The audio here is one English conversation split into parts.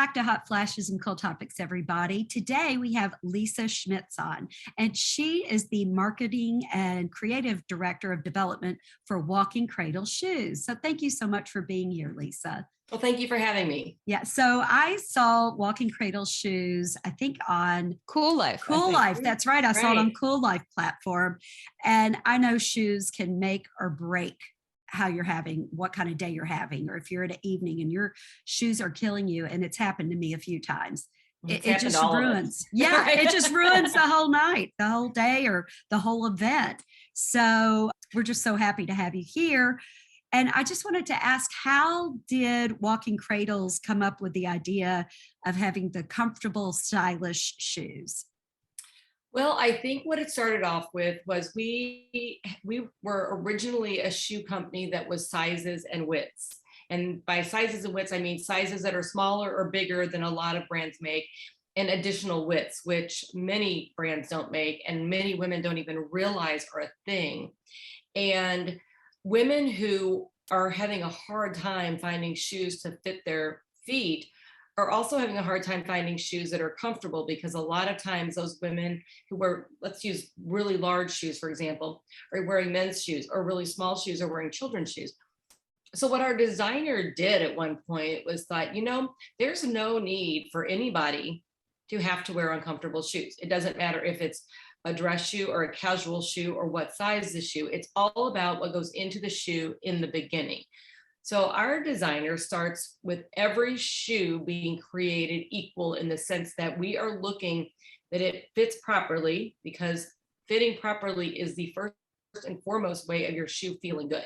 back to Hot Flashes and Cool Topics, everybody. Today we have Lisa Schmitz on, and she is the marketing and creative director of development for Walking Cradle Shoes. So thank you so much for being here, Lisa. Well, thank you for having me. Yeah, so I saw Walking Cradle Shoes, I think on Cool Life. Cool Life. That's right. I saw it on Cool Life platform. And I know shoes can make or break how you're having, what kind of day you're having, or if you're at an evening and your shoes are killing you. And it's happened to me a few times. It just ruins. Yeah, it just ruins the whole night, the whole day, or the whole event. So we're just so happy to have you here. And I just wanted to ask, how did Walking Cradles come up with the idea of having the comfortable, stylish shoes? Well, I think what it started off with was we were originally a shoe company that was sizes and widths. And by sizes and widths, I mean sizes that are smaller or bigger than a lot of brands make, and additional widths, which many brands don't make and many women don't even realize are a thing. And women who are having a hard time finding shoes to fit their feet are also having a hard time finding shoes that are comfortable, because a lot of times those women who wear, let's use really large shoes, for example, are wearing men's shoes, or really small shoes are wearing children's shoes. So what our designer did at one point was thought, you know, there's no need for anybody to have to wear uncomfortable shoes. It doesn't matter if it's a dress shoe or a casual shoe or what size the shoe. It's all about what goes into the shoe in the beginning. So our designer starts with every shoe being created equal, in the sense that we are looking that it fits properly, because fitting properly is the first and foremost way of your shoe feeling good.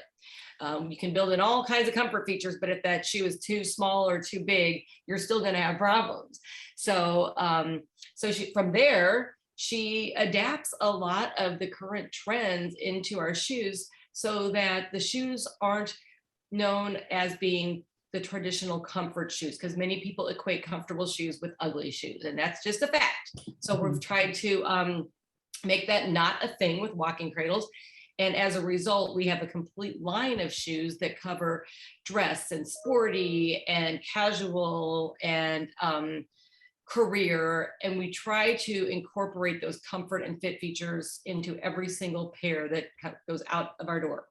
You can build in all kinds of comfort features, but if that shoe is too small or too big, you're still going to have problems. So, from there, she adapts a lot of the current trends into our shoes, so that the shoes aren't known as being the traditional comfort shoes, because many people equate comfortable shoes with ugly shoes, and that's just a fact. So we've tried to make that not a thing with Walking Cradles. And as a result, we have a complete line of shoes that cover dress and sporty and casual and career, and we try to incorporate those comfort and fit features into every single pair that goes out of our door.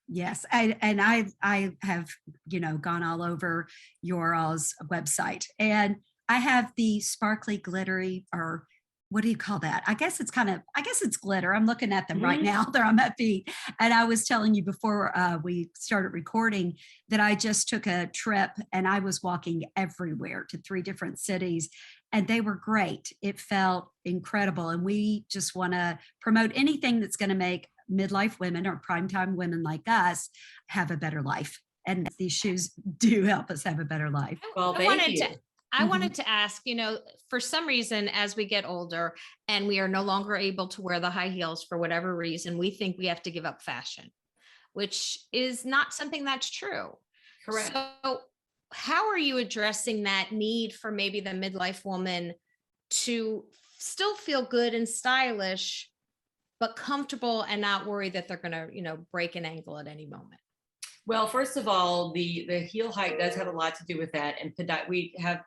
Yes, and I have, you know, gone all over your all's website, and I have the sparkly, glittery, or what do you call that? I guess it's glitter. I'm looking at them right now. They're on my feet. And I was telling you before we started recording that I just took a trip and I was walking everywhere to 3 different cities, and they were great. It felt incredible. And we just want to promote anything that's going to make midlife women or primetime women like us have a better life. And these shoes do help us have a better life. Well, thank you. I wanted to ask, you know, for some reason, as we get older and we are no longer able to wear the high heels for whatever reason, we think we have to give up fashion, which is not something that's true. Correct. So how are you addressing that need for maybe the midlife woman to still feel good and stylish, but comfortable and not worry that they're going to, you know, break an ankle at any moment? Well, first of all, the heel height does have a lot to do with that. And we have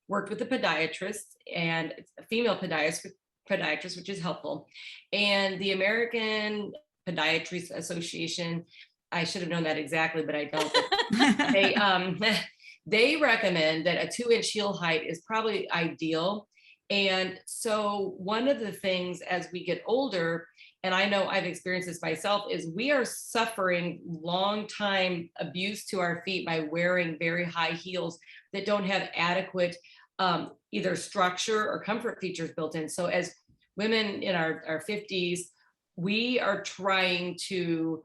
worked with a podiatrist, and it's a female podiatrist, which is helpful. And the American Podiatrists Association, I should have known that exactly, but I don't. They recommend that a 2-inch heel height is probably ideal. And so one of the things as we get older, and I know I've experienced this myself, is we are suffering long time abuse to our feet by wearing very high heels that don't have adequate either structure or comfort features built in. So as women in our 50s, we are trying to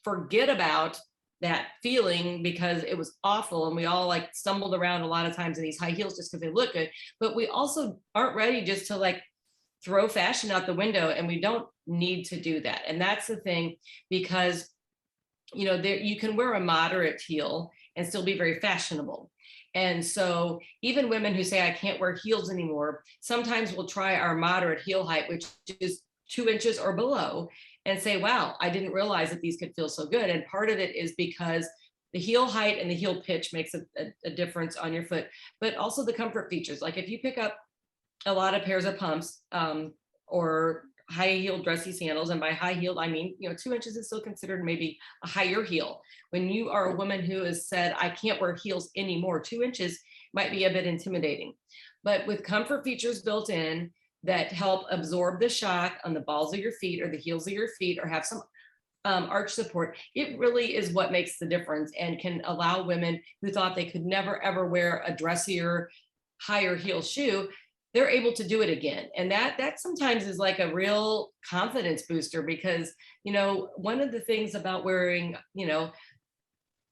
forget about that feeling, because it was awful and we all like stumbled around a lot of times in these high heels just because they look good, but we also aren't ready just to like throw fashion out the window, and we don't need to do that. And that's the thing, because you know, you can wear a moderate heel and still be very fashionable. And so even women who say I can't wear heels anymore, sometimes we'll try our moderate heel height, which is 2 inches or below, and say, wow, I didn't realize that these could feel so good. And part of it is because the heel height and the heel pitch makes a difference on your foot, but also the comfort features. Like if you pick up a lot of pairs of pumps, or high heel dressy sandals, and by high heeled, I mean, 2 inches is still considered maybe a higher heel. When you are a woman who has said, I can't wear heels anymore, 2 inches might be a bit intimidating. But with comfort features built in that help absorb the shock on the balls of your feet or the heels of your feet, or have some arch support, it really is what makes the difference, and can allow women who thought they could never ever wear a dressier, higher heel shoe, they're able to do it again. And that sometimes is like a real confidence booster, because one of the things about wearing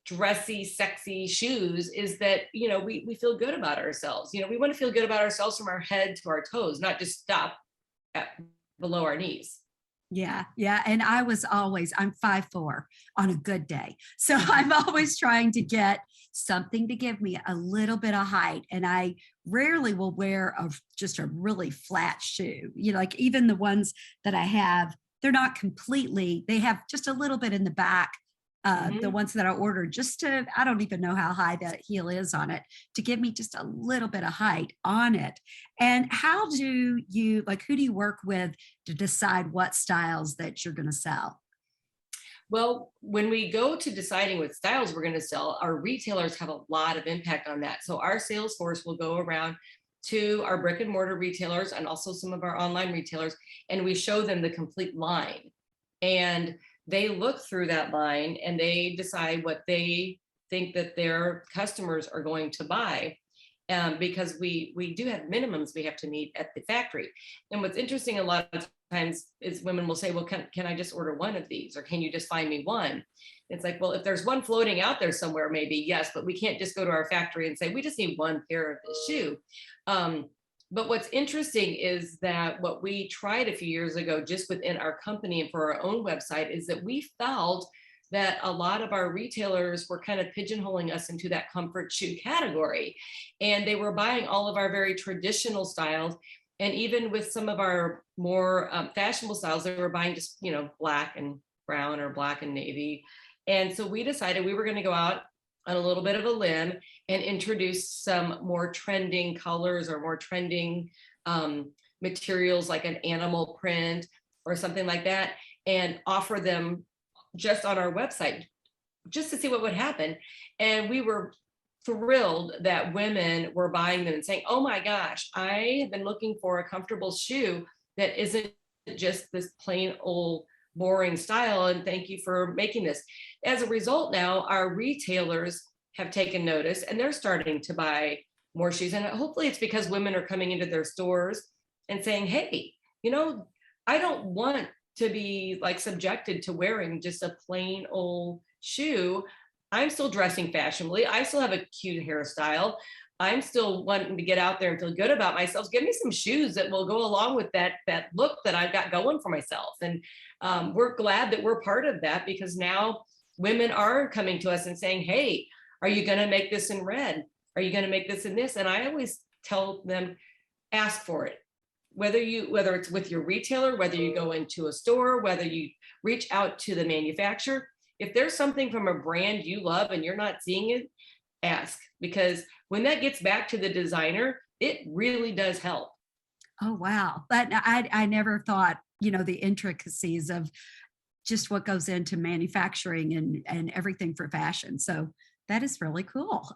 dressy, sexy shoes is that we feel good about ourselves. We want to feel good about ourselves from our head to our toes, not just stop at below our knees. Yeah, yeah. And I'm 5'4" on a good day. So I'm always trying to get something to give me a little bit of height. And I rarely will wear just a really flat shoe. Like even the ones that I have, they're not completely, they have just a little bit in the back. The ones that I ordered, I don't even know how high that heel is on it, to give me just a little bit of height on it. And how do you, who do you work with to decide what styles that you're going to sell? Well, when we go to deciding what styles we're going to sell, our retailers have a lot of impact on that. So our sales force will go around to our brick and mortar retailers and also some of our online retailers, and we show them the complete line. And they look through that line and they decide what they think that their customers are going to buy, because we do have minimums we have to meet at the factory. And what's interesting a lot of times is women will say, well, can I just order one of these, or can you just find me one? It's like, well, if there's one floating out there somewhere, maybe yes, but we can't just go to our factory and say we just need one pair of this shoe. But what's interesting is that what we tried a few years ago, just within our company and for our own website, is that we felt that a lot of our retailers were kind of pigeonholing us into that comfort shoe category. And they were buying all of our very traditional styles. And even with some of our more fashionable styles, they were buying just, black and brown or black and navy. And so we decided we were going to go out on a little bit of a limb and introduce some more trending colors or more trending materials, like an animal print or something like that, and offer them just on our website, just to see what would happen. And we were thrilled that women were buying them and saying, oh my gosh, I have been looking for a comfortable shoe that isn't just this plain old boring style, and thank you for making this. As a result, now our retailers have taken notice and they're starting to buy more shoes. And hopefully it's because women are coming into their stores and saying, hey, I don't want to be subjected to wearing just a plain old shoe. I'm still dressing fashionably. I still have a cute hairstyle. I'm still wanting to get out there and feel good about myself. Give me some shoes that will go along with that look that I've got going for myself. And we're glad that we're part of that, because now women are coming to us and saying, hey, are you going to make this in red? Are you going to make this in this? And I always tell them, ask for it. Whether it's with your retailer, whether you go into a store, whether you reach out to the manufacturer, if there's something from a brand you love and you're not seeing it, ask, because when that gets back to the designer, it really does help. Oh, wow. But I never thought, the intricacies of just what goes into manufacturing and everything for fashion. So that is really cool.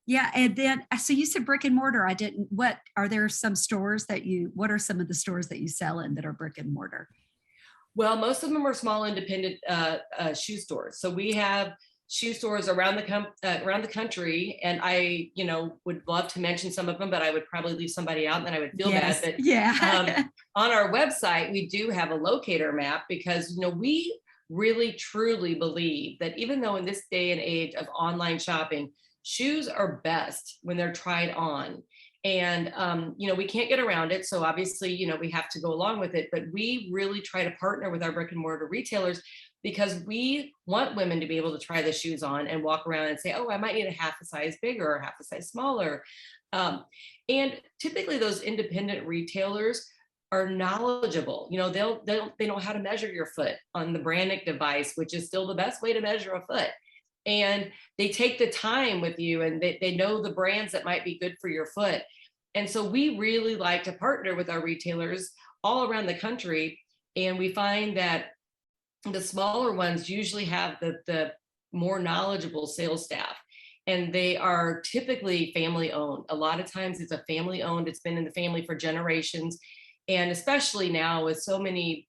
Yeah. And then, so you said brick and mortar. What are there some stores what are some of the stores that you sell in that are brick and mortar? Well, most of them are small independent shoe stores. So we have shoe stores around the country, and I, would love to mention some of them, but I would probably leave somebody out, and then I would feel bad. But yeah, on our website, we do have a locator map, because we really truly believe that even though in this day and age of online shopping, shoes are best when they're tried on. And, we can't get around it. So obviously, we have to go along with it, but we really try to partner with our brick and mortar retailers, because we want women to be able to try the shoes on and walk around and say, oh, I might need a half a size bigger or half a size smaller. And typically those independent retailers are knowledgeable. They know how to measure your foot on the Brannick device, which is still the best way to measure a foot. and they take the time with you, and they know the brands that might be good for your foot. And so we really like to partner with our retailers all around the country. And we find that the smaller ones usually have the more knowledgeable sales staff, and they are typically family owned. A lot of times it's a family owned, it's been in the family for generations. And especially now with so many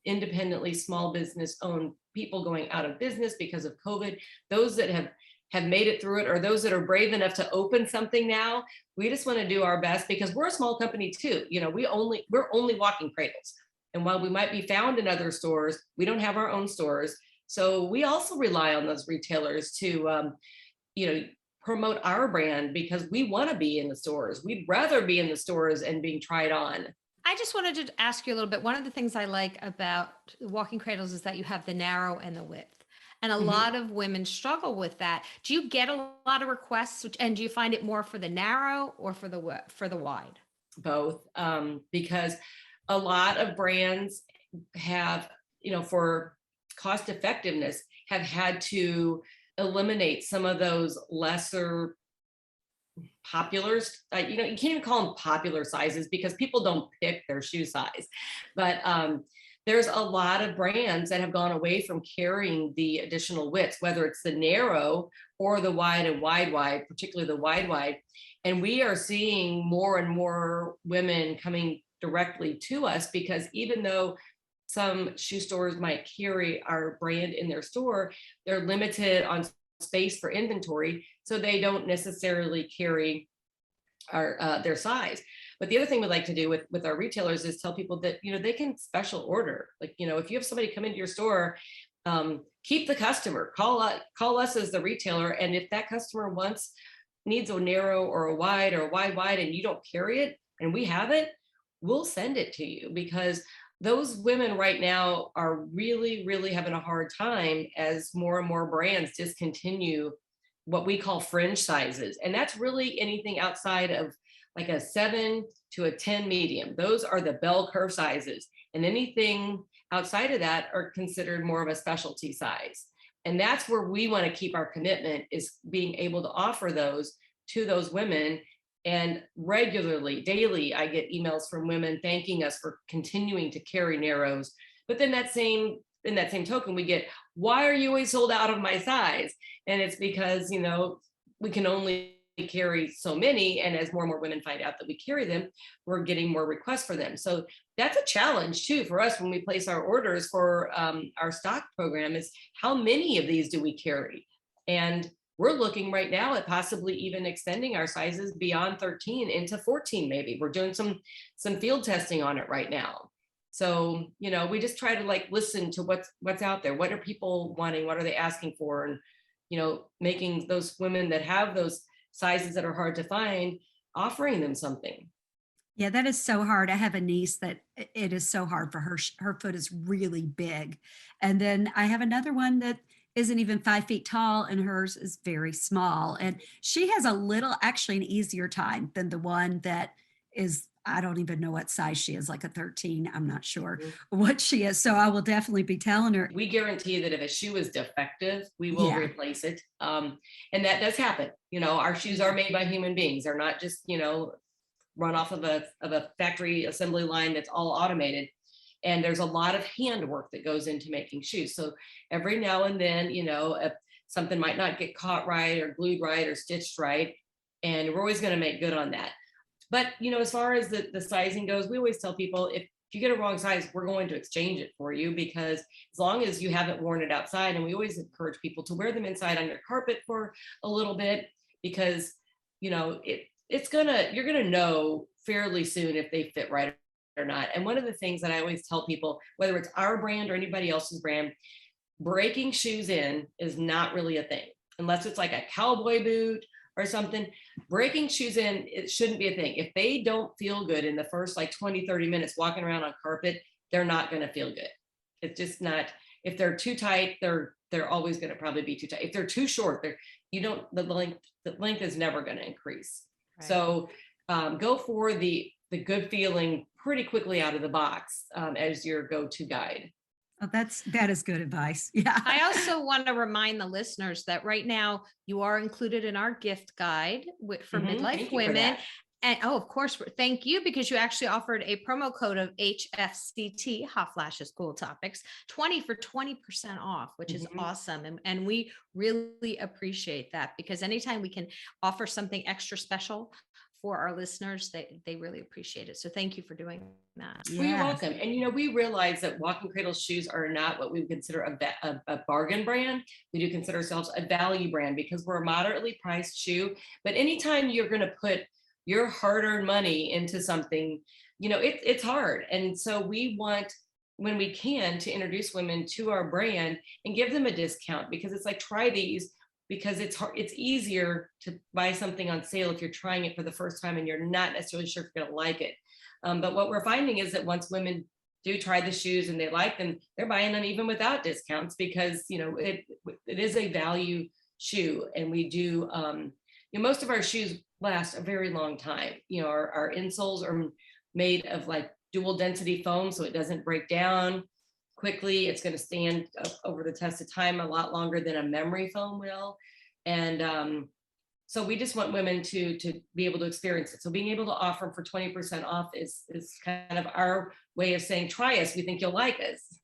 independently small business owned people going out of business because of COVID, those that have made it through it, or those that are brave enough to open something now, we just want to do our best, because we're a small company too. We're only Walking Cradles. And while we might be found in other stores, we don't have our own stores. So we also rely on those retailers to, promote our brand, because we want to be in the stores. We'd rather be in the stores and being tried on. I just wanted to ask you a little bit. One of the things I like about Walking Cradles is that you have the narrow and the width. And a lot of women struggle with that. Do you get a lot of requests, and do you find it more for the narrow or for the wide? Both, because a lot of brands have, for cost effectiveness, have had to eliminate some of those lesser popular, you can't even call them popular sizes, because people don't pick their shoe size. But there's a lot of brands that have gone away from carrying the additional widths, whether it's the narrow or the wide and wide, particularly the wide. And we are seeing more and more women coming directly to us, because even though some shoe stores might carry our brand in their store, they're limited on space for inventory, so they don't necessarily carry our their size. But the other thing we like to do with our retailers is tell people that they can special order. Like, if you have somebody come into your store, keep the customer, call us as the retailer, and if that customer needs a narrow or a wide or a wide and you don't carry it and we have it, we'll send it to you. Because those women right now are really, really having a hard time as more and more brands discontinue what we call fringe sizes. And that's really anything outside of like a 7 to a 10 medium. Those are the bell curve sizes. And anything outside of that are considered more of a specialty size. And that's where we want to keep our commitment, is being able to offer those to those women. And regularly, daily, I get emails from women thanking us for continuing to carry narrows. But then in that same token, we get, why are you always sold out of my size? And it's because, we can only carry so many. And as more and more women find out that we carry them, we're getting more requests for them. So that's a challenge too for us when we place our orders for our stock program, is how many of these do we carry? And we're looking right now at possibly even extending our sizes beyond 13 into 14, maybe. We're doing some field testing on it right now. So, we just try to listen to what's out there. What are people wanting? What are they asking for? And, making those women that have those sizes that are hard to find, offering them something. Yeah, that is so hard. I have a niece that it is so hard for her. Her foot is really big. And then I have another one that isn't even 5 feet tall, and hers is very small. And she has actually an easier time than the one that is, I don't even know what size she is, like a 13. I'm not sure what she is. So I will definitely be telling her. We guarantee that if a shoe is defective, we will replace it. And that does happen. Our shoes are made by human beings. They're not just, run off of a factory assembly line that's all automated. And there's a lot of handwork that goes into making shoes. So every now and then, if something might not get caught right or glued right or stitched right, and we're always going to make good on that. But, as far as the sizing goes, we always tell people, if you get a wrong size, we're going to exchange it for you, because as long as you haven't worn it outside, and we always encourage people to wear them inside on your carpet for a little bit, because, you're going to know fairly soon if they fit right or not. And one of the things that I always tell people, whether it's our brand or anybody else's brand, breaking shoes in is not really a thing, unless it's like a cowboy boot or something. Breaking shoes in, it shouldn't be a thing. If they don't feel good in the first 20, 30 minutes walking around on carpet, they're not going to feel good. It's just not. If they're too tight, they're always going to probably be too tight. If they're too short, the length is never going to increase. Right. So go for the good feeling pretty quickly out of the box as your go-to guide. Oh, that is good advice. Yeah. I also want to remind the listeners that right now you are included in our gift guide for midlife Thank you for women. that. And oh, of course, thank you, because you actually offered a promo code of HFCT, Hot Flashes Cool Topics, 20% off, which is awesome. And we really appreciate that, because anytime we can offer something extra special for our listeners, they really appreciate it. So thank you for doing that. Well, you're Yes. welcome. And we realize that Walking Cradle shoes are not what we would consider a bargain brand. We do consider ourselves a value brand because we're a moderately priced shoe. But anytime you're going to put your hard-earned money into something, it's hard. And so we want, when we can, to introduce women to our brand and give them a discount, because it's like, try these, because it's hard, it's easier to buy something on sale if you're trying it for the first time and you're not necessarily sure if you're going to like it. But what we're finding is that once women do try the shoes and they like them, they're buying them even without discounts, because it is a value shoe. And we do most of our shoes last a very long time. Our insoles are made of like dual density foam, so it doesn't break down quickly. It's going to stand up over the test of time a lot longer than a memory foam will. And so we just want women to be able to experience it. So being able to offer for 20% off is kind of our way of saying, try us. We think you'll like us.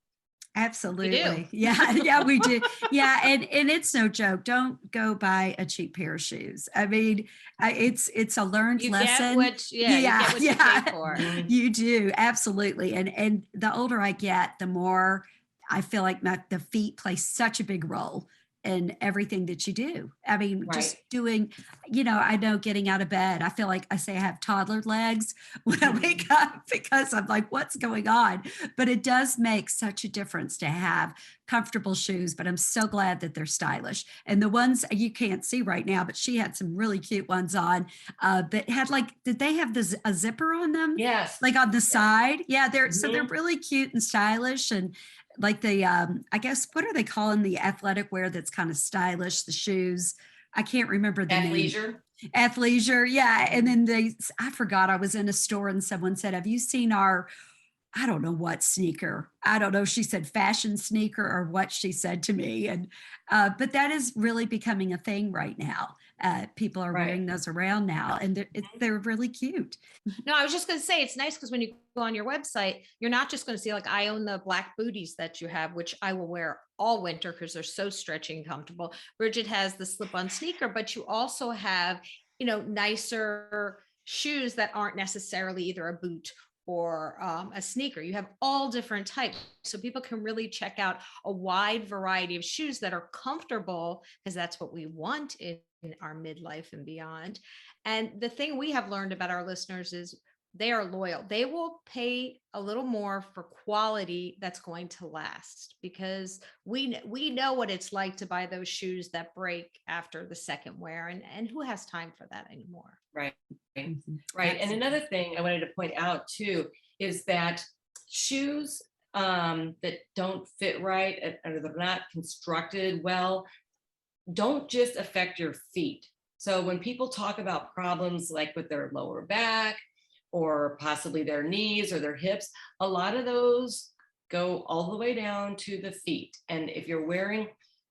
Absolutely. Yeah. Yeah, we do. Yeah. And it's no joke. Don't go buy a cheap pair of shoes. I mean, it's a learned lesson. You get what you pay for. You do. Absolutely. And the older I get, the more I feel like the feet play such a big role in everything that you do. I mean, just doing, I know getting out of bed, I feel like I say I have toddler legs when I wake up, because I'm like, what's going on? But it does make such a difference to have comfortable shoes. But I'm so glad that they're stylish. And the ones you can't see right now, but she had some really cute ones on that had did they have a zipper on them? Yes. Like on the side? Yeah, so they're really cute and stylish. And like the I guess, what are they calling the athletic wear that's kind of stylish, the shoes? I can't remember the name. Athleisure. Yeah. And then I forgot, I was in a store and someone said, have you seen our, I don't know what sneaker. I don't know. She said fashion sneaker or what she said to me. And, but that is really becoming a thing right now. People are wearing those around now, and they're really cute. No, I was just going to say, it's nice because when you go on your website, you're not just going to see, like, I own the black booties that you have, which I will wear all winter because they're so stretchy and comfortable. Bridget has the slip-on sneaker, but you also have, nicer shoes that aren't necessarily either a boot or a sneaker. You have all different types, so people can really check out a wide variety of shoes that are comfortable, because that's what we want in our midlife and beyond. And the thing we have learned about our listeners is they are loyal. They will pay a little more for quality that's going to last, because we know what it's like to buy those shoes that break after the second wear, and who has time for that anymore? Right. Mhm. Right. And another thing I wanted to point out too is that shoes that don't fit right, or they're not constructed well, don't just affect your feet. So when people talk about problems like with their lower back or possibly their knees or their hips, a lot of those go all the way down to the feet. And if you're wearing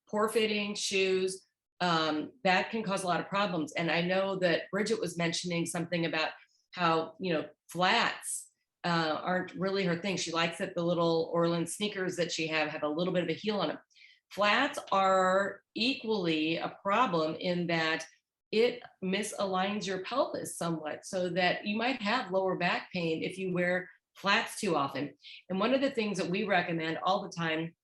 poor fitting shoes, that can cause a lot of problems. And I know that Bridget was mentioning something about how, flats aren't really her thing. She likes that the little Orland sneakers that she have a little bit of a heel on them. Flats are equally a problem in that it misaligns your pelvis somewhat, so that you might have lower back pain if you wear flats too often. And one of the things that we recommend all the time,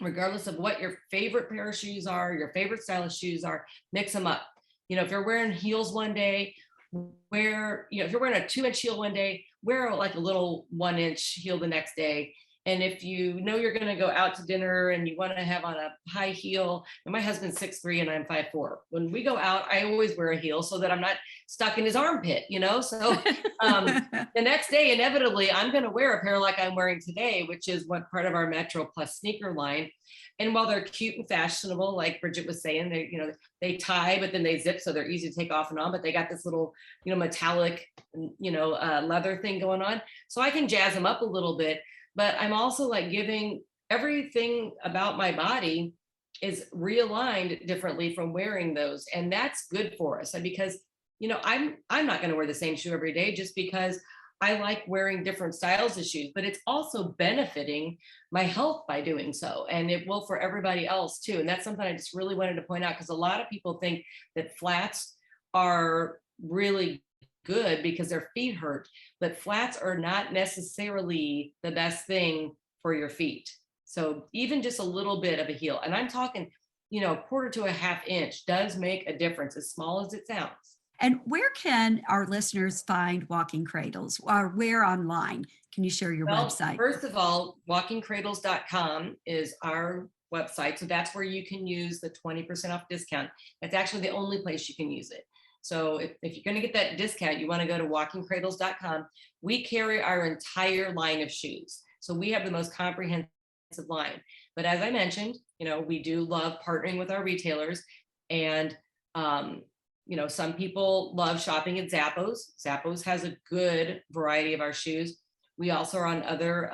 regardless of what your favorite pair of shoes are, your favorite style of shoes are, mix them up. If you're wearing heels one day, if you're wearing a 2-inch heel one day, wear like a little 1-inch heel the next day. And if you know you're going to go out to dinner and you want to have on a high heel, and my husband's 6'3" and I'm 5'4". When we go out, I always wear a heel so that I'm not stuck in his armpit, So the next day, inevitably, I'm going to wear a pair like I'm wearing today, which is what part of our Metro Plus sneaker line. And while they're cute and fashionable, like Bridget was saying, they tie, but then they zip, so they're easy to take off and on. But they got this little, metallic, leather thing going on, so I can jazz them up a little bit. But I'm also like giving everything about my body is realigned differently from wearing those. And that's good for us. And because, I'm not going to wear the same shoe every day just because I like wearing different styles of shoes, but it's also benefiting my health by doing so. And it will for everybody else too. And that's something I just really wanted to point out, because a lot of people think that flats are really good because their feet hurt, but flats are not necessarily the best thing for your feet. So even just a little bit of a heel, and I'm talking, a quarter to a half inch does make a difference, as small as it sounds. And where can our listeners find Walking Cradles, or where online? Can you share your website? First of all, walkingcradles.com is our website. So that's where you can use the 20% off discount. That's actually the only place you can use it. So if you're going to get that discount, you want to go to walkingcradles.com. We carry our entire line of shoes. So we have the most comprehensive line. But as I mentioned, we do love partnering with our retailers. And, some people love shopping at Zappos. Zappos has a good variety of our shoes. We also are on other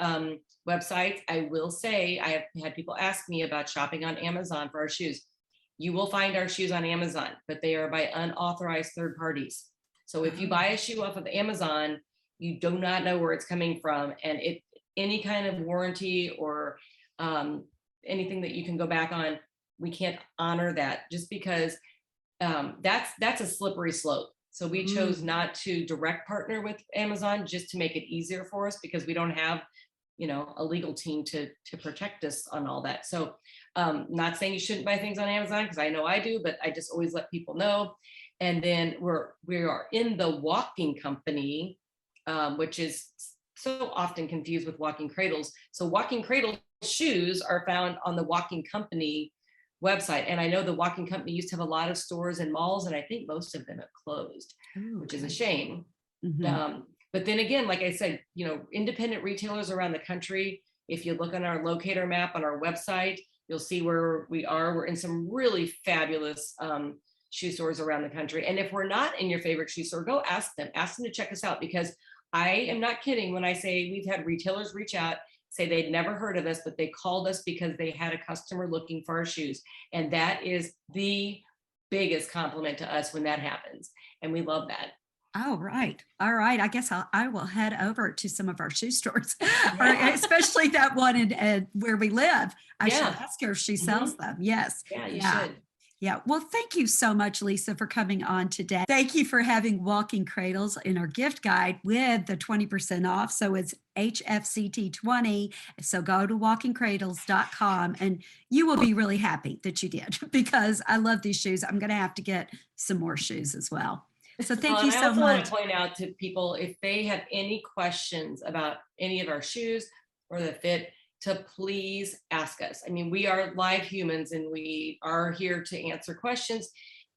websites. I will say, I have had people ask me about shopping on Amazon for our shoes. You will find our shoes on Amazon, but they are by unauthorized third parties. So if you buy a shoe off of Amazon, you do not know where it's coming from. And any kind of warranty or anything that you can go back on, we can't honor that, just because that's a slippery slope. So we chose not to direct partner with Amazon, just to make it easier for us, because we don't have, a legal team to protect us on all that. So not saying you shouldn't buy things on Amazon, because I know I do, but I just always let people know. And then we are in the Walking Company, which is so often confused with Walking Cradles. So Walking Cradle shoes are found on the Walking Company website. And I know the Walking Company used to have a lot of stores and malls, and I think most of them have closed, which is a shame. But then again, like I said, independent retailers around the country, if you look on our locator map on our website, you'll see where we are. We're in some really fabulous shoe stores around the country. And if we're not in your favorite shoe store, go ask them to check us out, because I am not kidding when I say we've had retailers reach out, say they'd never heard of us, but they called us because they had a customer looking for our shoes. And that is the biggest compliment to us when that happens. And we love that. Oh, right. All right. I guess I will head over to some of our shoe stores, or especially that one in where we live. I should ask her if she sells them. Yes. Yeah, you should. Yeah. Well, thank you so much, Lisa, for coming on today. Thank you for having Walking Cradles in our gift guide with the 20% off. So it's HFCT20. So go to walkingcradles.com and you will be really happy that you did, because I love these shoes. I'm going to have to get some more shoes as well. So thank you so much. I also want to point out to people, if they have any questions about any of our shoes or the fit, to please ask us. I mean, we are live humans, and we are here to answer questions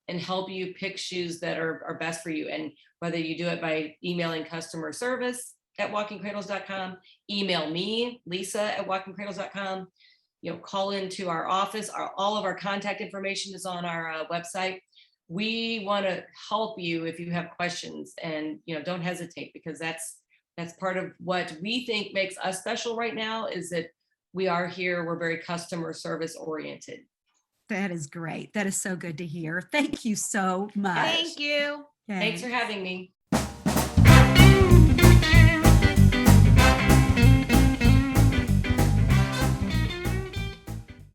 and help you pick shoes that are best for you. And whether you do it by emailing customer service at walkingcradles.com, email me, Lisa, at walkingcradles.com, call into our office. All of our contact information is on our website. We want to help you if you have questions, and don't hesitate, because that's part of what we think makes us special right now, is that we are here. We're very customer service oriented. That is great. That is so good to hear. Thank you so much. Thank you. Thanks for having me.